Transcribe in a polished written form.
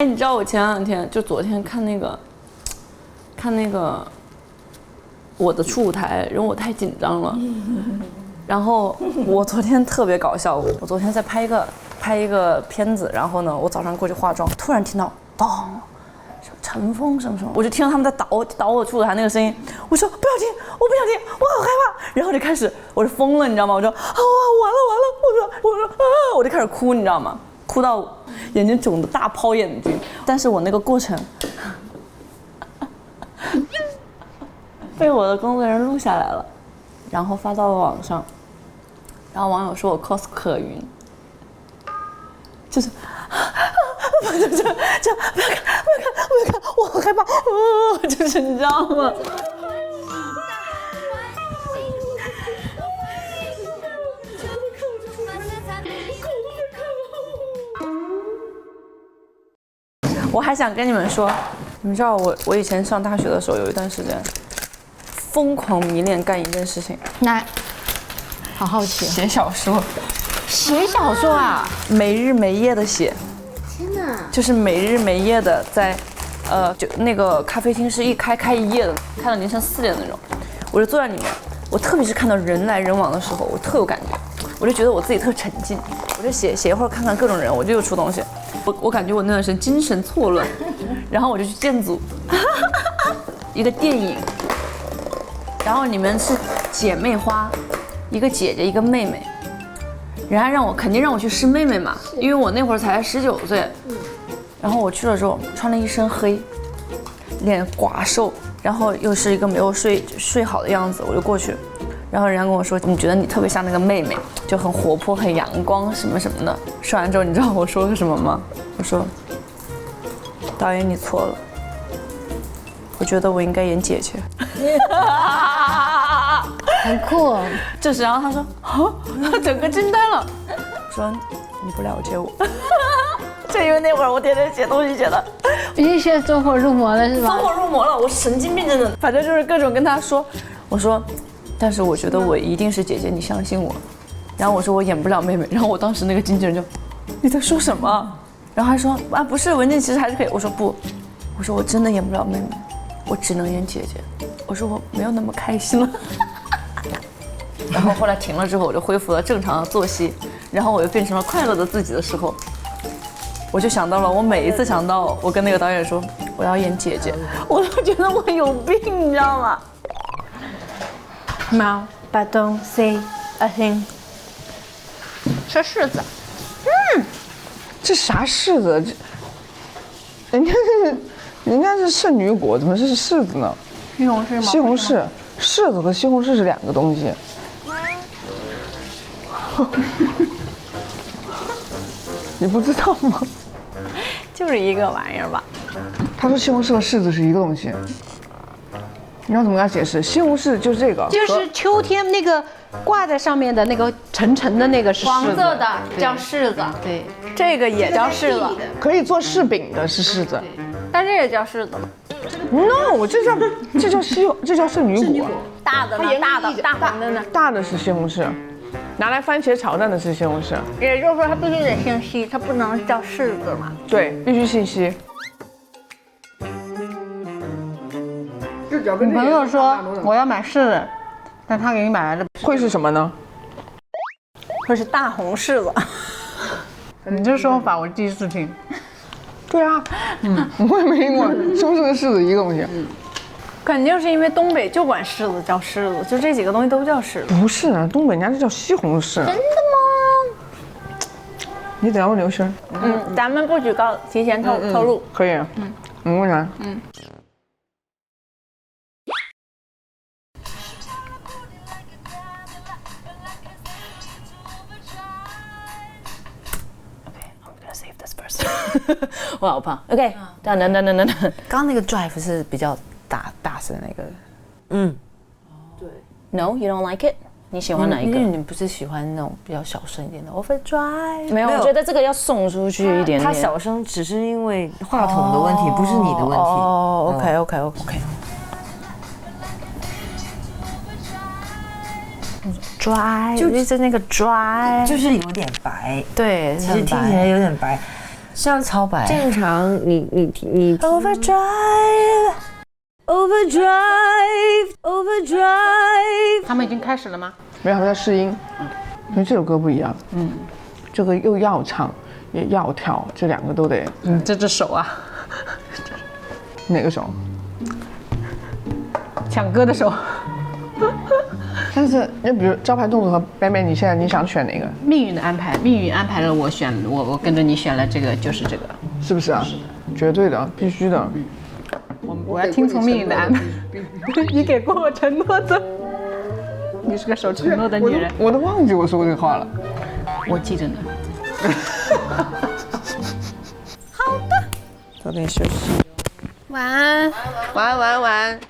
哎，你知道我前2天就昨天看那个我的初舞台，因为我太紧张了。然后我昨天特别搞笑，我昨天在拍一个片子，然后呢，我早上过去化妆，突然听到咚，陈峰什么什么，我就听到他们在导我初舞台那个声音，我说不要听，我不想听，我好害怕，然后就开始我就疯了，你知道吗？我说啊完了，我说啊，我就开始哭，你知道吗？哭到眼睛肿的大泡眼睛，但是我那个过程被我的工作人员录下来了，然后发到了网上，然后网友说我 cos 可云，就是这样，不要看，我好害怕，就是你知道吗？我还想跟你们说，你们知道我以前上大学的时候有一段时间疯狂迷恋干一件事情，那好好奇，写小说。写小说啊，没日没夜的写。天哪！就是没日没夜的在，就那个咖啡厅是一开一夜的，开到凌晨4点那种。我就坐在里面，我特别是看到人来人往的时候，我特有感觉，我就觉得我自己特沉浸，我就写一会儿，看看各种人，我就又出东西。我感觉我那段时间精神错乱，然后我就去建组，一个电影，然后里面是姐妹花，一个姐姐一个妹妹。人家肯定让我去试妹妹嘛，因为我那会儿才19岁，然后我去了之后穿了一身黑，脸寡瘦，然后又是一个没有睡好的样子，我就过去，然后人家跟我说，你觉得你特别像那个妹妹，就很活泼很阳光什么什么的。说完之后，你知道我说个什么吗？我说，导演你错了，我觉得我应该演姐姐。很酷。这时，然后他说，啊，整个惊呆了，说你不了解我。就因为那会儿我天天写东西写的，已经写走火入魔了是吧？走火入魔了，我神经病真的。反正就是各种跟他说，我说，但是我觉得我一定是姐姐，你相信我。然后我说我演不了妹妹，然后我当时那个经纪人就，你在说什么？然后他说啊不是，文静其实还是可以。我说不，我说我真的演不了妹妹，我只能演姐姐。我说我没有那么开心了。然后后来停了之后，我就恢复了正常的作息，然后我又变成了快乐的自己的时候，我就想到了，我每一次想到我跟那个导演说我要演姐姐，我都觉得我有病，你知道吗？猫，but don't say a thing。吃柿子，这啥柿子？人家是圣女果，怎么是柿子呢？西红柿吗？西红柿，柿子和西红柿是2个东西。你不知道吗？就是一个玩意儿吧。他说西红柿和柿子是一个东西。你要怎么跟他解释？西红柿就是这个，就是秋天那个挂在上面的那个沉沉的那个是黄柿子色的叫柿子，对，这个也叫柿子，可以做柿饼的是柿子。但这也叫柿子吗？ No， 这叫圣女果。大的呢？大黄的呢？大的是西红柿，拿来番茄炒蛋的是西红柿。也就是说，它必须得姓西，它不能叫柿子嘛。对，必须姓西。你朋友说我要买柿子，但他给你买来的会是什么呢？会是大红柿子。你这说法我第一次听。对啊，我也没听过，西红柿和柿子一个东西。肯定是因为东北就管柿子叫柿子，就这几个东西都叫柿子。不是啊，东北人家这叫西红柿。真的吗？你等下问刘轩。咱们不举高，提前透露。可以。你问啥？我好胖。OK，等，刚刚那个 drive 是比较大声的那个。对。No, you don't like it？ 你喜欢哪一个？你不是喜欢那种比较小声一点的 overdrive？ 没有，我觉得这个要送出去一点点。它小声只是因为话筒的问题，不是你的问题。哦 ，OK。drive 就是那个 drive， 就是有点白。对，其实听起来有点白。像超白。正常你 Overdrive。他们已经开始了吗？没有，他们在试音。因为这首歌不一样，这个又要唱也要跳，这两个都得。这只手啊，哪个手？抢歌的手。但是，你比如招牌动作和北美，你现在你想选哪个？命运的安排，命运安排了我跟着你选了这个，就是这个。是不是啊？绝对的，必须的。我要听从命运的安排。你给过我承诺的，你是个守承诺的女人。我都忘记我说过这个话了。我记着呢。早点休息。晚安。晚安，晚安，晚安。